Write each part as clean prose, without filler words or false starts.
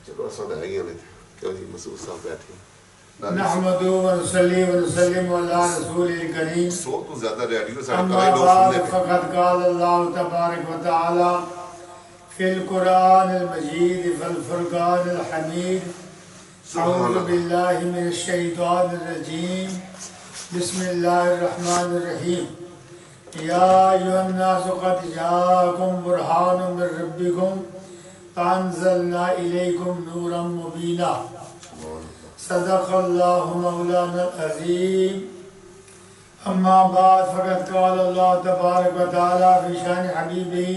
چلو اصل ہے ہی نہیں کیوں جی مسعود صاحب بیٹھے نحمد و نصلی و نسلم علی رسول کریم سو تو زیادہ ریڈیو سارے اما کرے لوگ بعد سننے پہ فقد قال اللہ تبارک و تعالی فی القرآن المجید والفرقان الحمید اعوذ باللہ من الشیطان الرجیم بسم اللہ الرحمن الرحیم یا ایھا الناس قد جاءکم برہان من ربکم فانزلنا الیکم نورا مبینا صدق اللہ مولانا العظیم اما بعد فقد قال اللہ تبارک و تعالی فی شان حبیبہ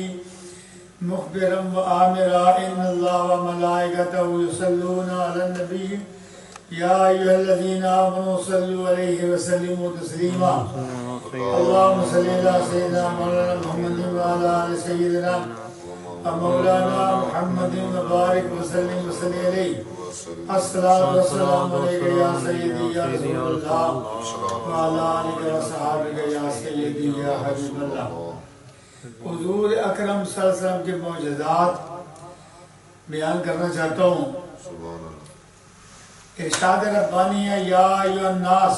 مخبرا و آمرا ان اللہ و ملائکتہ یصلون علی النبی یا ایھا الذین آمنوا صلوا علیہ وسلموا تسلیما اللہم صلی علی سیدنا مولانا محمد و علی آل سیدنا مولانا محمد مبارک وسلم وصلی علیہ الصلاة والسلام علیکہ یا سیدی یا رسول اللہ وعلی آلہ وصحابہ یا سیدی یا حبیب اللہ۔ حضور اکرم صلی اللہ علیہ وسلم کے معجزات بیان کرنا چاہتا ہوں۔ ارشاد ربانی ہے یا ایھا الناس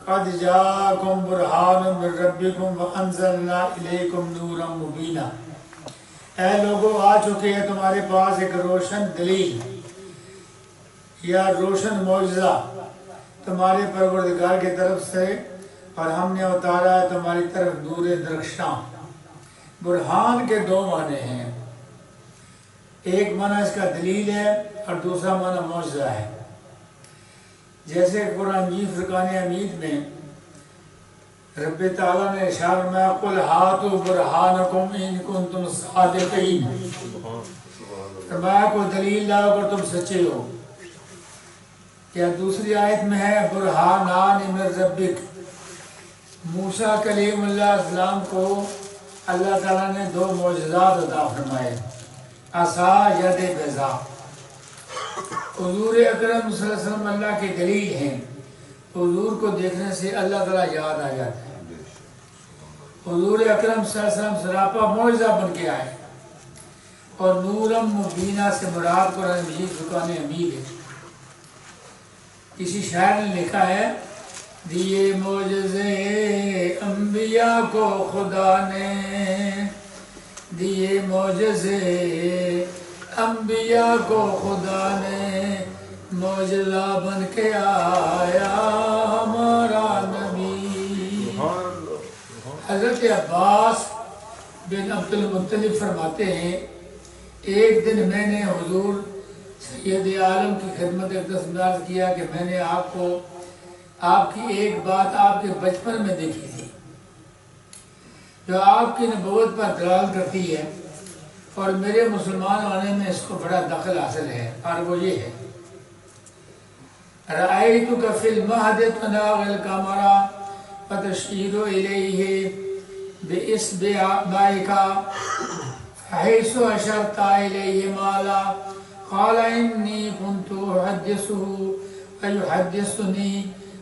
قد جاءکم برہان من ربکم وانزلنا الیکم نورا مبینا، اے لوگوں آ چکے ہیں تمہارے پاس ایک روشن دلیل یا روشن معجزہ تمہارے پروردگار کی طرف سے، اور ہم نے اتارا ہے تمہاری طرف نور درخشاں۔ برہان کے دو معنی ہیں، ایک معنی اس کا دلیل ہے اور دوسرا معنی معجزہ ہے۔ جیسے قرآن مجید فرقان حمید میں رب تعالیٰ نے ارشاد فرمایا قل ہاتوا برہانکم ان کنتم صادقین، فرمایا کوئی دلیل لاؤ اگر تم سچے ہو۔ یا دوسری آیت میں ہے برہانان من ربک، موسیٰ کلیم اللہ علیہ السلام کو اللہ تعالیٰ نے دو معجزات عطا فرمائے، عصا ید بیضا۔ حضور اکرم صلی اللہ علیہ وسلم اللہ کی دلیل ہیں، حضور کو دیکھنے سے اللہ تعالیٰ یاد آ جاتا ہے۔ حضور اکرم صلی اللہ علیہ وسلم سراپا معجزہ بن کے آئے، اور نورم مبینہ سے مراد قرآن مجید فرقان حمید ہے۔ کسی شاعر نے لکھا ہے دیے معجزے انبیاء کو خدا نے، دیے معجزے انبیاء کو خدا نے، معجزہ بن کے آیا ہمارا نبی۔ حضرت عباس بن عبد المطلب فرماتے ہیں ایک دن میں نے حضور سید عالم کی خدمت عرض کیا کہ میں نے آپ کو آپ کی ایک بات آپ کے بچپن میں دیکھی تھی جو آپ کی نبوت پر دلالت کرتی ہے، اور میرے مسلمان ہونے میں اس کو بڑا دخل حاصل ہے، اور وہ یہ ہے رأیتک فی المہد تناغ القمر فتشیر الیہ باصبعیک حیث اشرت الیہ مالا قال انی کنت احدثه فیحدثنی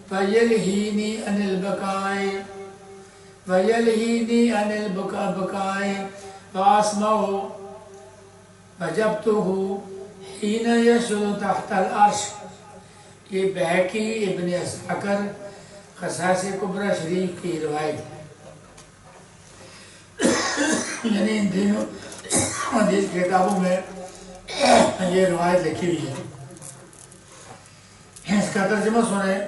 فیلہینی عن البکاء فاسمع فجبته حین یشد تحت العرش۔ یہ بہقی ابن اسحاق قصاص کبریٰ شریف کی روایت ہے، یعنی ان دنوں حدیث کتابوں میں یہ روایت لکھی ہوئی ہے۔ اس کا ترجمہ سنیں۔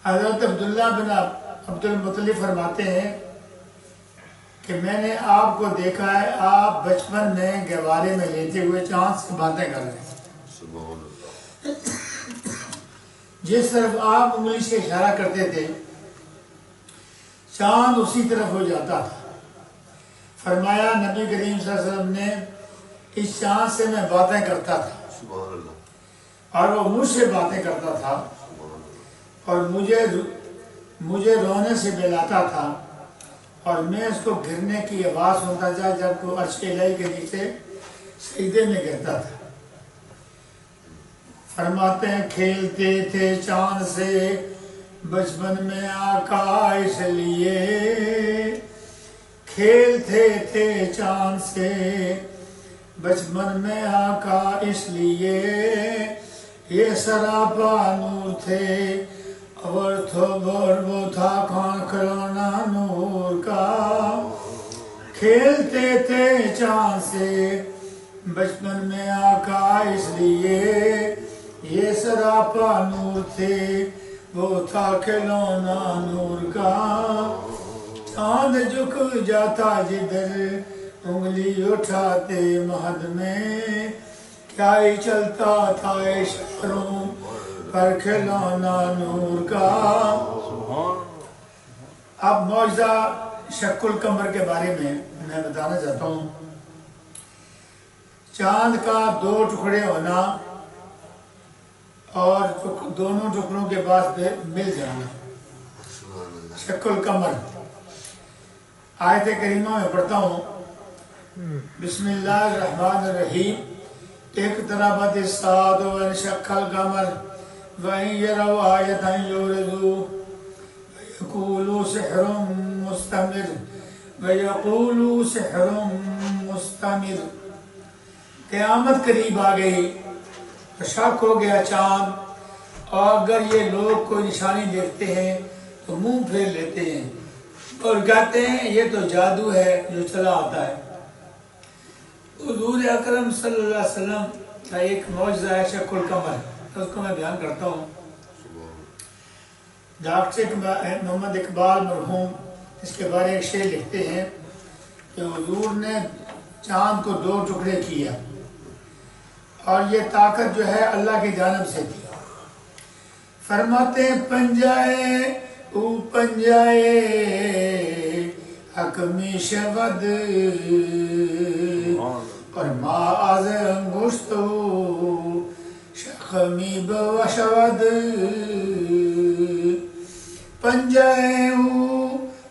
حضرت عبداللہ بن عبد المطلب فرماتے ہیں کہ میں نے آپ کو دیکھا ہے آپ بچپن میں گہوارے میں لیتے ہوئے چاند سے باتیں کر رہے ہیں، جس طرف آپ انگلی سے اشارہ کرتے تھے چاند اسی طرف ہو جاتا تھا۔ فرمایا نبی کریم صلی اللہ علیہ وسلم نے اس چاند سے میں باتیں کرتا تھا اور وہ مجھ سے باتیں کرتا تھا، اور مجھے رونے سے بہلاتا تھا، اور میں اس کو گرنے کی آواز سنتا تھا جب وہ عرش الہی کے نیچے سجدے میں گرتا تھا۔ فرماتے ہیں کھیلتے تھے چاند سے بچپن میں آقا اس لیے، کھیلتے تھے چاند سے بچپن میں آقا اس لیے یہ سراپا نور تھے اور وہ تھا کون کھلونا نور کا کھیلتے تھے چاند سے بچپن میں آقا اس لیے یہ سراپا نور تھے وہ تھا کھلونا نور کا چاند جھک جاتا جدھر انگلی اٹھاتے مہد میں کیا ہی چلتا تھا اشاروں پر کھلونا نور کا۔ اب معجزہ شق القمر کے بارے میں بتانا چاہتا ہوں۔ چاند کا دو ٹکڑے ہونا اور دونوں ٹکڑوں کے بعد مل جانا، شق القمر۔ آیت کریمہ میں پڑھتا ہوں، بسم اللہ الرحمن الرحیم، اقتربت الساعة وانشق القمر وإن يروا آية يعرضوا ويقولوا سحر مستمر ويقولوا سحر مستمر۔ قیامت قریب آ گئی، شک ہو گیا چاند، اور اگر یہ لوگ کوئی نشانی دیکھتے ہیں تو منہ پھیر لیتے ہیں اور کہتے ہیں یہ تو جادو ہے جو چلا آتا ہے۔ حضور اکرم صلی اللہ علیہ وسلم کا ایک معجزہ ہے شق القمر، اس کو میں بیان کرتا ہوں۔ ڈاکٹر محمد اقبال مرحوم اس کے بارے ایک شعر لکھتے ہیں کہ حضور نے چاند کو دو ٹکڑے کیا اور یہ طاقت جو ہے اللہ کی جانب سے تھی۔ فرماتے پنجائے او پنجائے حکمی شود اور ما از انگشت شخمی بوشود پنجائے او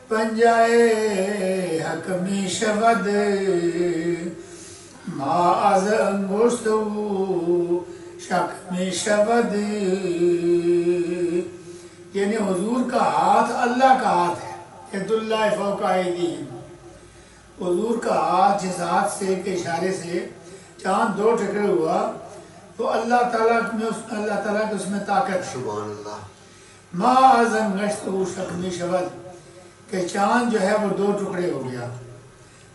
پنجائے حکمی شود ما از انگشت شخمی شود، یعنی حضور کا ہاتھ اللہ کا ہاتھ ہے، ید اللہ فوق ایدیہم۔ حضور کا ہاتھ جس ہاتھ سے کے اشارے سے چاند دو ٹکڑے ہوا تو اللہ تعالیٰ کی اس میں طاقت ہے۔ سبحان اللہ۔ ما ازم گشت شکمی شود، کہ چاند جو ہے وہ دو ٹکڑے ہو گیا۔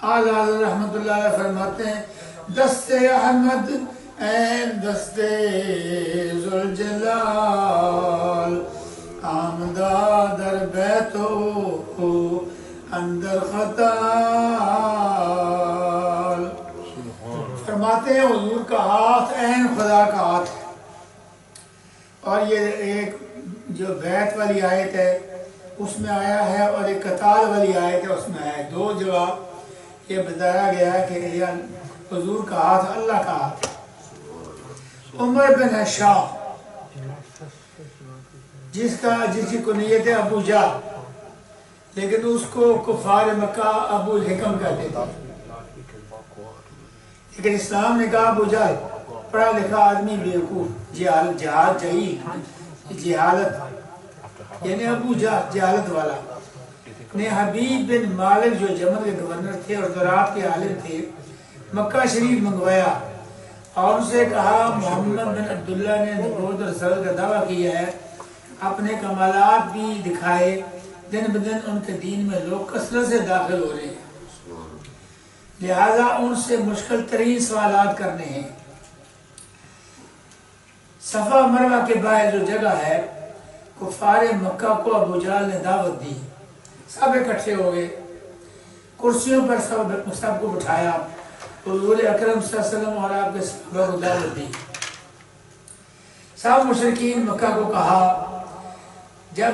اعلیٰ حضرت رحمۃ اللہ علیہ فرماتے ہیں دست احمد این دست ذوالجلال آمدہ در بیتو اندر خطال۔ فرماتے ہیں حضور کا ہاتھ عین خدا کا ہاتھ ہے، اور یہ ایک جو بیت والی آیت ہے اس میں آیا ہے اور ایک قتال والی آیت ہے اس میں آیا ہے، دو جگہ یہ بتایا گیا ہے کہ حضور کا ہاتھ اللہ کا ہاتھ ہے۔ عمر بن حشام جس کی کنیت ہے ابو جہل، لیکن اس کو کفار مکہ ابو الحکم کہتے تھے، لیکن اسلام نے کہا ابو جہل پڑھا لکھا آدمی بیوقوف، جہالت یعنی ابو جہل جہالت والا نے حبیب بن مالک جو جمل کے گورنر تھے اور زراعت کے عالم تھے مکہ شریف منگوایا اور اسے کہا محمد بن عبداللہ نے نبوت اور رسالت کا دعویٰ کیا ہے، اپنے کمالات بھی دکھائے، دن بدن ان کے دین میں لوگ کثرت سے داخل ہو رہے ہیں، لہذا ان سے مشکل ترین سوالات کرنے ہیں۔ صفا مروہ کے باہر جو جگہ ہے کفار مکہ کو ابو جہل نے دعوت دی، سب اکٹھے ہو گئے، کرسیوں پر سب کو بٹھایا، حضور اکرم صلی اللہ علیہ وسلم اور آپ کے صحابہ کو دعوت دی۔ سب مشرکین مکہ کو کہا جب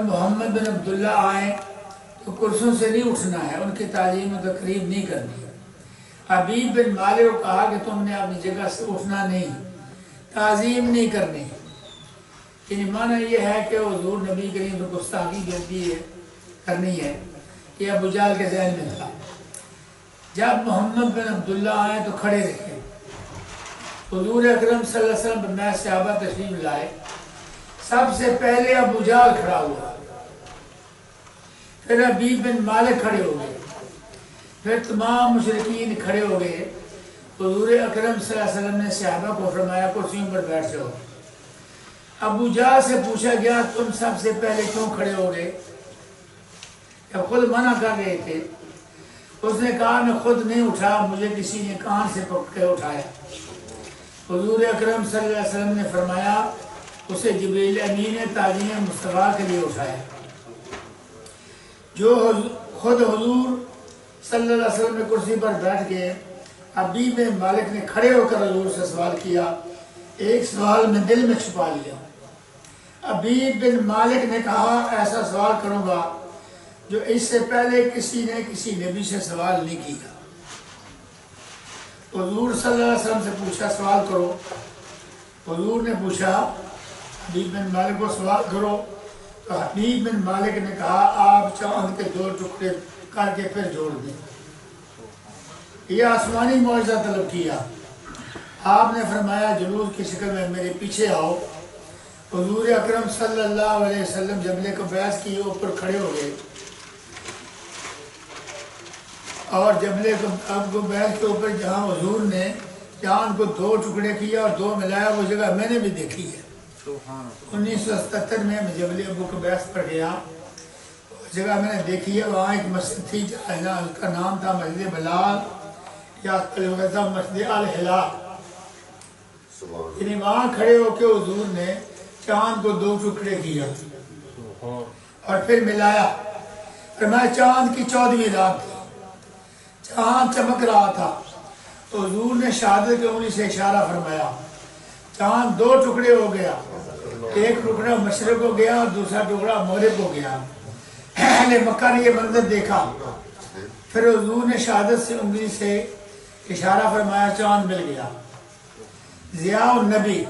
محمد بن عبداللہ آئیں تو کرسیوں سے نہیں اٹھنا ہے، ان کی تعلیم و تقریب نہیں کرنی۔ حبیب بن مالک کو کہا کہ تم نے اپنی جگہ سے اٹھنا نہیں، تعظیم نہیں کرنی۔ یعنی معنی یہ ہے کہ حضور نبی کریم کو گستاخی کرنی ہے، یہ ابو جہل کے ذہن میں تھا۔ جب محمد بن عبداللہ آئے تو کھڑے رہے، حضور اکرم صلی اللہ علیہ وسلم میں صحابہ تشریف لائے، سب سے پہلے ابو جہل کھڑا ہوا، پھر حبیب بن مالک کھڑے ہو گئے، پھر تمام مشرکین کھڑے ہو گئے. حضور اکرم صلی اللہ علیہ وسلم نے صحابہ کو فرمایا کرسیوں پر بیٹھ جاؤ. ابو جہل سے پوچھا گیا تم سب سے پہلے کیوں کھڑے ہو گئے؟ جب خود منع کر رہے تھے. اس نے کہا میں خود نہیں اٹھا، مجھے کسی نے کان سے پکڑ کے اٹھایا. حضور اکرم صلی اللہ علیہ وسلم نے فرمایا اسے جبریل امین نے تعظیم مصطفیٰ کے لیے اٹھایا. جو خود حضور صلی اللہ علیہ وسلم نے کرسی پر بیٹھ کے حبیب بن مالک نے کھڑے ہو کر حضور سے سوال کیا. ایک سوال میں دل میں چھپا لیا. حبیب بن مالک نے کہا ایسا سوال کروں گا جو اس سے پہلے کسی نے کسی نبی سے سوال نہیں کیا. حضور صلی اللہ علیہ وسلم سے پوچھا سوال کرو. حضور نے پوچھا حبیب بن مالک کو سوال کرو. تو حبیب بن مالک نے کہا آپ چاند کے 2 ٹکڑے کر کے پھر جوڑ دیں. یہ آسمانی معجزہ طلب کیا. آپ نے فرمایا جلوس کی شکل میں میرے پیچھے آؤ. حضور اکرم صلی اللہ علیہ وسلم جبل قبیس کی اوپر کھڑے ہو گئے اور جبل قبیس کے اوپر جہاں حضور نے چاند کو 2 ٹکڑے کیا اور 2 ملایا وہ جگہ میں نے بھی دیکھی ہے. 1977 میں جبل ابو قبیس پر گیا. اس جگہ میں نے دیکھی ہے. وہاں ایک مسجد تھی جہاں اس کا نام تھا مسجد بلال یا مسجد الہلال. یعنی وہاں کھڑے ہو کے حضور نے چاند کو 2 ٹکڑے کیا اور پھر ملایا. فرمایا چاند کی 14ویں رات تھی. چاند چمک رہا تھا تو حضور نے شہادت کی انگلی سے اشارہ فرمایا. چاند 2 ٹکڑے ہو گیا. ایک ٹکڑا مشرق کو گیا اور دوسرا ٹکڑا مغرب کو گیا. اہل مکہ نے یہ منظر دیکھا. پھر حضور نے شہادت سے انگلی سے اشارہ فرمایا چاند مل گیا. ضیاء النبی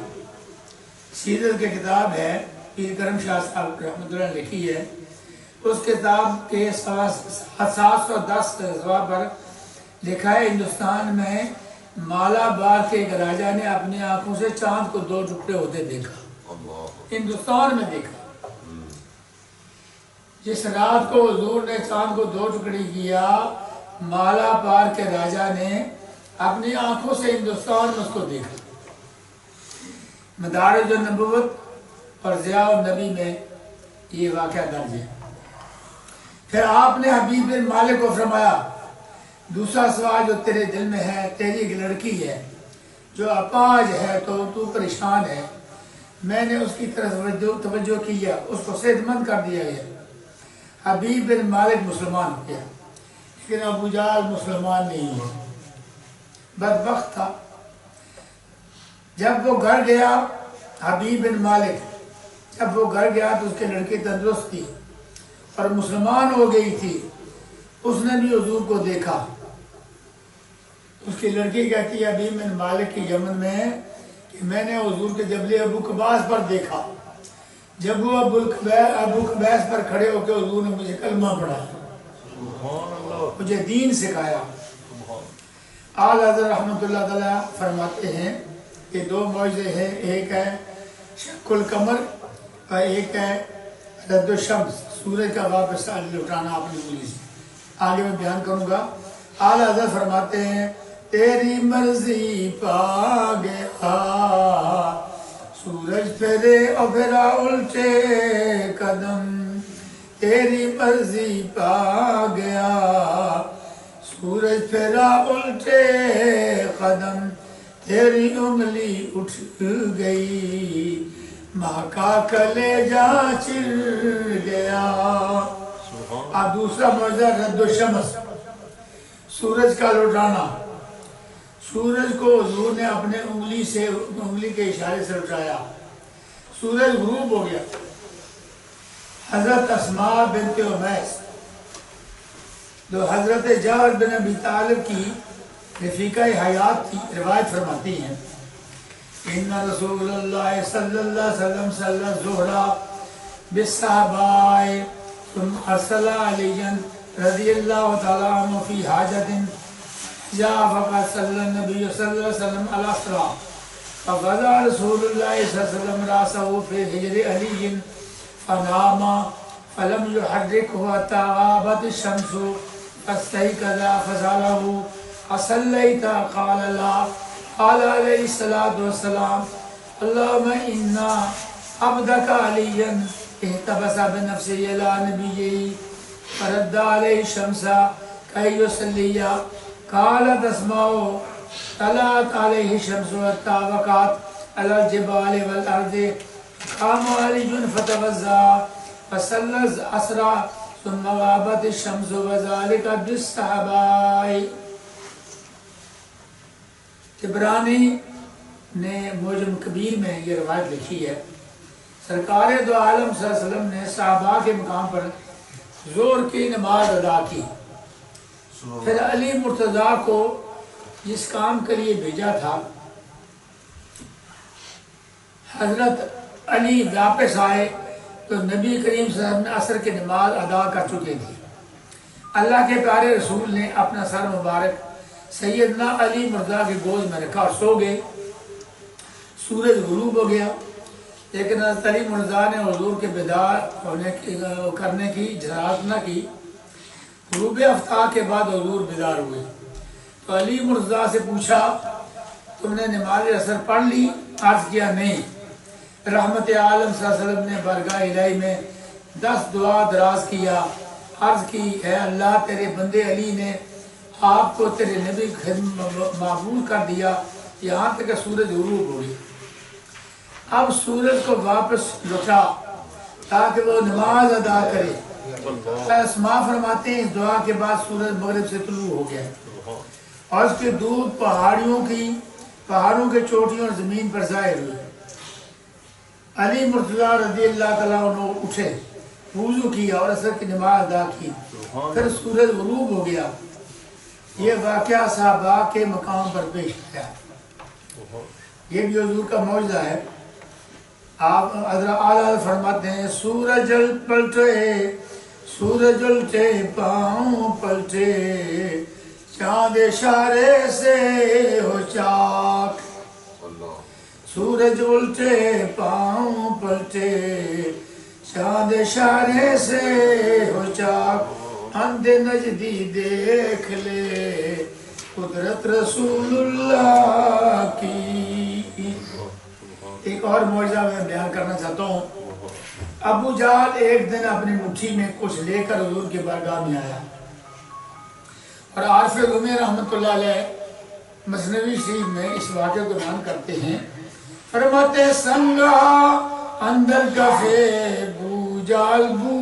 سیرت کی کتاب ہے پیر کرم شاہ صاحب رحمۃ اللہ لکھی ہے. اس کتاب کے 710 صفحہ پر لکھا ہے ہندوستان میں مالابار کے ایک راجہ نے اپنی آنکھوں سے چاند کو 2 ٹکڑے ہوتے دیکھا. ہندوستان میں دیکھا. جس رات کو حضور نے چاند کو 2 ٹکڑے کیا مالابار کے راجہ نے اپنی آنکھوں سے ہندوستان میں اس کو دیکھا. مدارج النبوت اور ضیاء النبی میں یہ واقعہ درج ہے. پھر آپ نے حبیب بن مالک کو فرمایا دوسرا سوال جو تیرے دل میں ہے، تیری ایک لڑکی ہے جو اپاہج ہے تو پریشان ہے. میں نے اس کی طرف توجہ کی ہے، اس کو صحت مند کر دیا گیا. حبیب بن مالک مسلمان ہو گیا لیکن ابو جہل مسلمان نہیں ہے. بدبخت تھا. جب وہ گھر گیا حبیب بن مالک جب وہ گھر گیا تو اس کی لڑکی تندرست تھی اور مسلمان ہو گئی تھی. اس نے بھی حضور کو دیکھا. اس کی لڑکی کہتی ہے حبیب بن مالک کی یمن میں کہ میں نے حضور کے جبل ابو قبیس پر دیکھا. جب وہ ابو قبیس پر کھڑے ہو کے حضور نے مجھے کلمہ پڑھایا، مجھے دین سکھایا. اعلی حضرت رحمۃ اللہ تعالیٰ فرماتے ہیں کہ 2 معجزے ہیں. ایک ہے شق القمر اور ایک ہے رد الشمس، سورج کا واپس لٹانا اپنی انگلی سے. آگے میں بیان کروں گا. اعلی حضرت فرماتے ہیں تیری مرضی پا گیا سورج پھرے اور پھرا الٹے قدم. تیری مرضی پا گیا سورج پھرا الٹے قدم. تیری انگلی اٹھ گئی ماں کا کلیجہ چر گیا. اب دوسرا معجزہ رد الشمس، سورج کا لٹانا. سورج کو حضور نے اپنے انگلی کے اشارے سے لٹایا. سورج غروب ہو گیا. حضرت اسماء بنت امیس جو حضرت جعفر بن ابی طالب کی رفیقہ حیات تھی روایت فرماتی ہیں ان رسول اللہ صلی اللہ علیہ وسلم صلی الظہر بالصحابہ ثم ارسل علی رضی اللہ تعالیٰ عنہ فی حاجت جاء فقد صلی النبی صلی اللہ علیہ وسلم علی الصلاة فوضع رسول اللہ صلی اللہ علیہ وسلم راسه فی حجر علی فنام فلم يحركه حتى غابت الشمس فاستيقظ فسأله أصليت قال لا قال عليه الصلاة والسلام اللهم إنا عبدك عليا احتبس بنفسه إلى نبيه فرد عليه الشمس كي يصلي قال تسمع طلعت عليه الشمس والطابقات على الجبال والأرض قام علي فتوضأ فصلى العصر ثم غابت الشمس وذلك بالصحابة. طبرانی نے معجم کبیر میں یہ روایت لکھی ہے سرکار دو عالم صلی اللہ علیہ وسلم نے صحابہ کے مقام پر زور کی نماز ادا کی. پھر علی مرتضیٰ کو جس کام کے لیے بھیجا تھا حضرت علی واپس آئے تو نبی کریم صلی اللہ علیہ وسلم نے عصر کی نماز ادا کر چکے تھے. اللہ کے پیارے رسول نے اپنا سر مبارک سیدنا علی مرتضیٰ کی گود میں رکھا اور سو گئے. سورج غروب ہو گیا لیکن حضرت علی مرتضیٰ نے حضور کے بیدار کرنے کی جرات نہ کی. غروب آفتاب کے بعد حضور بیدار ہوئے تو علی مرتضیٰ سے پوچھا تم نے نماز عصر پڑھ لی؟ عرض کیا نہیں. رحمت عالم صلی اللہ علیہ وسلم نے بارگاہ الہی میں 10 دعا دراز کیا. عرض کی اے اللہ تیرے بندے علی نے آپ کو تیرے نبی خدمت معبود کر دیا یہاں تک کہ سورج غروب ہو گئی. اب سورج کو واپس لوٹا تاکہ وہ نماز ادا کرے. اسماء فرماتے ہیں اس دعا کے بعد سورج مغرب سے طلوع ہو گیا اور اس کے دودھ پہاڑوں کے چوٹیوں اور زمین پر ظاہر ہوئی. علی مرتضیٰ رضی اللہ تعالیٰ عنہ اٹھے وضو کیا اور عصر کی نماز ادا کی. پھر سورج غروب ہو گیا. یہ واقعہ صحابہ کے مقام پر پیش آیا. یہ بھی حضور کا معجزہ ہے. آپ حضرت اعلیٰ فرماتے ہیں سورج الٹے پاؤں پلٹے چاند اشارے سے ہو چاک. سورج الٹے پاؤں پلٹے چاند اشارے سے ہو چاک. اندھ نجدی دیکھ لے قدرت رسول اللہ کی. ایک اور معجزہ میں بیان کرنا چاہتا ہوں. ابو جہل ایک دن اپنی مٹھی میں کچھ لے کر حضور کی بارگاہ میں آیا اور عارف رومی رحمۃ اللہ علیہ مثنوی شریف میں اس واقعے کو بیان کرتے ہیں. فرماتے سنگا اندر کفے بو جال بو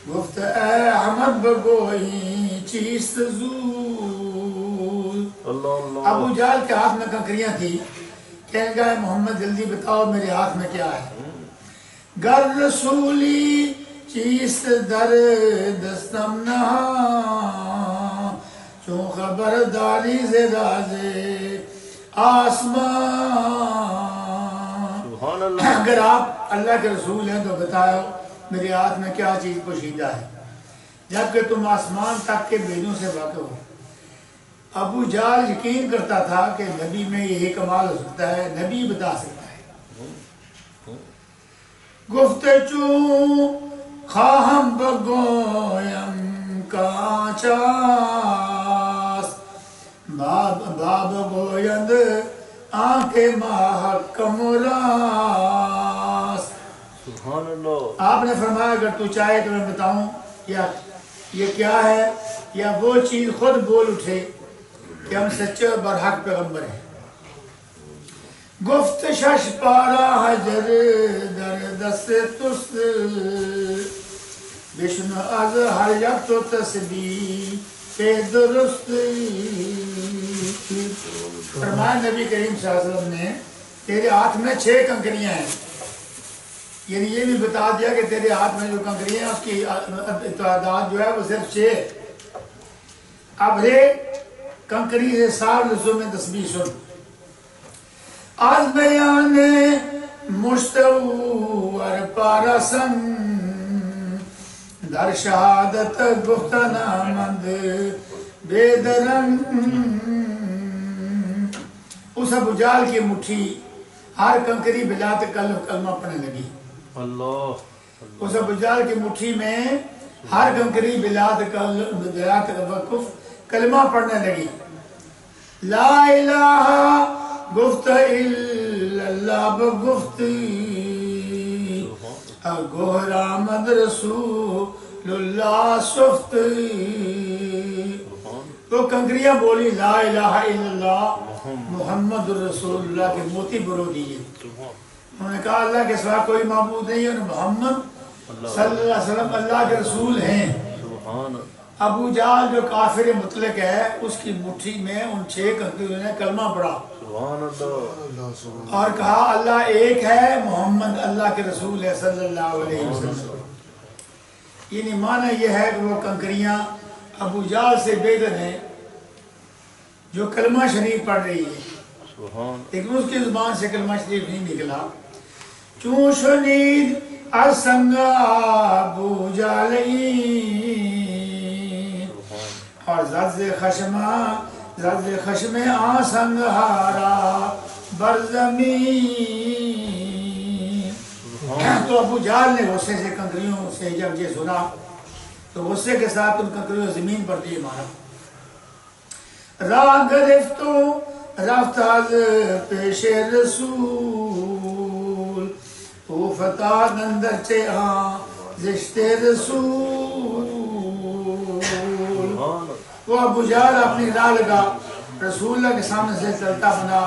گفت اے احمد بگوئی چیست زول. ابو جہل کے ہاتھ میں کنکریاں تھی. کہنے گا محمد جلدی بتاؤ میرے ہاتھ میں کیا ہے. گر رسولی چیست در دستم نہا چون خبرداری سے راز آسمان. اگر آپ اللہ کے رسول ہیں تو بتاؤ میرے ہاتھ میں کیا چیز پوشیدہ ہے جبکہ تم آسمان تک کے بینوں سے واقع ہو. ابو جہل یقین کرتا تھا کہ نبی میں یہی کمال ہو سکتا ہے. نبی بتا سکتا ہے. گفت چون خواہم بگویم کانچاس باب گویند آنکھ محکم راس. آپ نے فرمایا اگر تو چاہے تو میں بتاؤں یا یہ کیا ہے یا وہ چیز خود بول اٹھے کہ ہم سچے اور برحق پیغمبر ہیں. گفت شش پارا حجر در دست تست بشن از ہر یک تو تسبیح پہ درست. فرمایا نبی کریم صلی اللہ علیہ وسلم نے تیرے ہاتھ میں 6 کنکریاں ہیں. یعنی یہ بھی بتا دیا کہ تیرے ہاتھ میں جو کنکریاں ہیں اس کی تعداد جو ہے وہ صرف 6. اب کنکری سے 7 لفظوں میں تسبیح سن. آز بیان مشتور پارسن در شہادت گفتنا مند بے درن. اس ابو جہل کی مٹھی ہر کنکری بلا کلمہ پڑھنے لگی. اس ابو جہل کی مٹھی میں ہر کنکری بلاد وقف کلمہ پڑھنے لگی، لا الہ گفت الا اللہ بگفت گوہر آمد رسول اللہ سفت. تو کنکریاں بولی لا الہ الا اللہ محمد الرسول اللہ کے موتی برو دیے. انہوں نے کہا اللہ کے سوا کوئی معبود نہیں اور محمد صلی اللہ علیہ وسلم اللہ کے رسول ہیں. ابو جہل جو کافر مطلق ہے اس کی مٹھی میں ان 6 کنکریوں نے کلمہ پڑھا اور کہا اللہ ایک ہے، محمد اللہ کے رسول ہے صلی اللہ علیہ وسلم. یعنی معنی یہ ہے کہ وہ کنکریاں ابو جہل سے بہتر ہیں جو کلمہ شریف پڑھ رہی ہے، لیکن اس کی زبان سے کلمہ شریف نہیں نکلا. چون شنید ارسنگ ابو جہل اور زد خشم آسنگ ہارا برزمین. تو ابو جہل نے غصے سے کنکریوں سے جب یہ سنا تو غصے کے ساتھ ان کنکریوں زمین پر دیے مارا. راہ گرفتو رفت از پیش رسول او فتاد اندر چے زشت رسول. وہ ابو جہل اپنی راہ لگا، رسول اللہ کے سامنے سے چلتا بنا،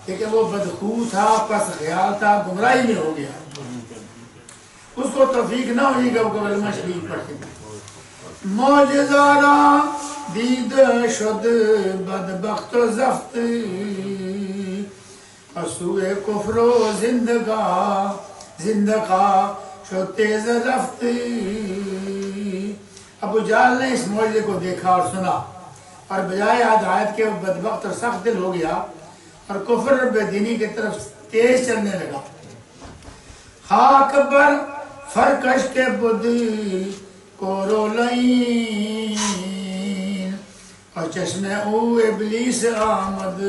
لیکن وہ بدخو تھا، پس خیال تھا، گمراہی میں ہو گیا. اس کو توفیق نہ ہوئی کہ وہ کلمہ شریف پڑھے. معجزارا دید شد بدبخت و زفت اسوئے کفر و زندگاہ شد تیز رفت. ابو جہل نے اس معجزے کو دیکھا اور سنا اور بجائے ہدایت کے وہ بدبخت اور سخت دل ہو گیا اور کفر اور بے دینی کی طرف تیز چلنے لگا. خاک بر فرکش کے بدھ کو رولین اور چشم او ابلیس آمد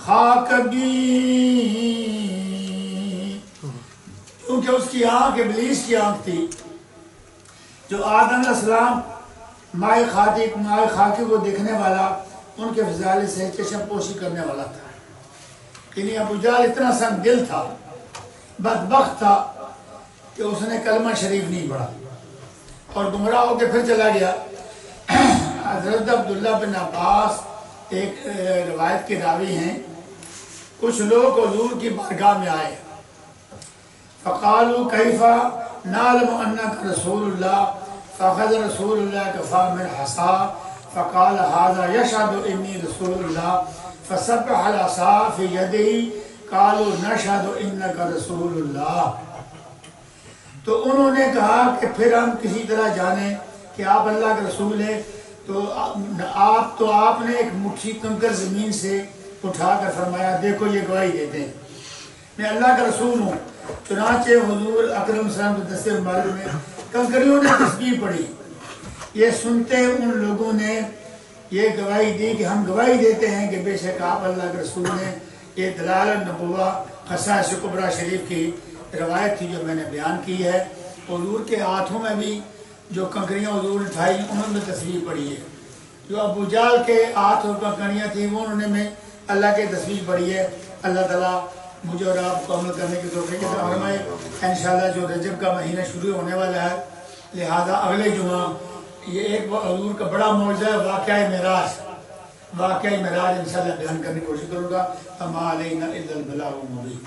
خاک بین. کیونکہ اس کی آنکھ ابلیس کی آنکھ تھی جو آدم علیہ السلام مائے خاکی کو دیکھنے والا، ان کے فضائل سے چشم پوشی کرنے والا تھا. یعنی ابو جہل اتنا سنگ دل تھا، بدبخت تھا کہ اس نے کلمہ شریف نہیں پڑھا اور گمراہ ہو کے پھر چلا گیا. حضرت عبداللہ بن عباس ایک روایت کے راوی ہیں. کچھ لوگ حضور کی بارگاہ میں آئے، فقالوا کیف نعلم انک رسول اللہ، فاخذ رسول اللہ کفا من حصا فقال هذا يشهد انی رسول اللہ فسبح العصا فی یدہ قالوا نشهد انک رسول اللہ. تو انہوں نے کہا کہ پھر ہم کسی طرح جانیں کہ آپ اللہ کے رسول ہیں. تو آپ نے ایک مٹھی کنکر زمین سے اٹھا کر فرمایا دیکھو یہ گواہی دیتے ہیں میں اللہ کا رسول ہوں. چنانچہ حضور اکرم صلی اللہ علیہ وسلم کے دستے مبارک میں کنکریوں نے تسبیح پڑھی. یہ سنتے ان لوگوں نے یہ گواہی دی کہ ہم گواہی دیتے ہیں کہ بے شک آپ اللہ کے رسول ہیں. یہ دلال النبوہ خصائص کبریٰ شریف کی روایت تھی جو میں نے بیان کی ہے. حضور کے ہاتھوں میں بھی جو کنکریاں حضور نے اٹھائی انہوں نے تسبیح پڑھی ہے. جو ابو جہل کے ہاتھوں کنکریاں تھیں وہ انہوں نے میں اللہ کے تسبیح پڑھی ہے. اللہ تعالیٰ مجھے اور آپ کو عمل کرنے کی توفیق عطا فرمائے. انشاءاللہ جو رجب کا مہینہ شروع ہونے والا ہے، لہذا اگلے جمعہ یہ ایک حضور کا بڑا معجزہ ہے واقعہ معراج انشاءاللہ بیان کرنے کی کوشش کروں گا. فما علینا الا البلاغ المبین.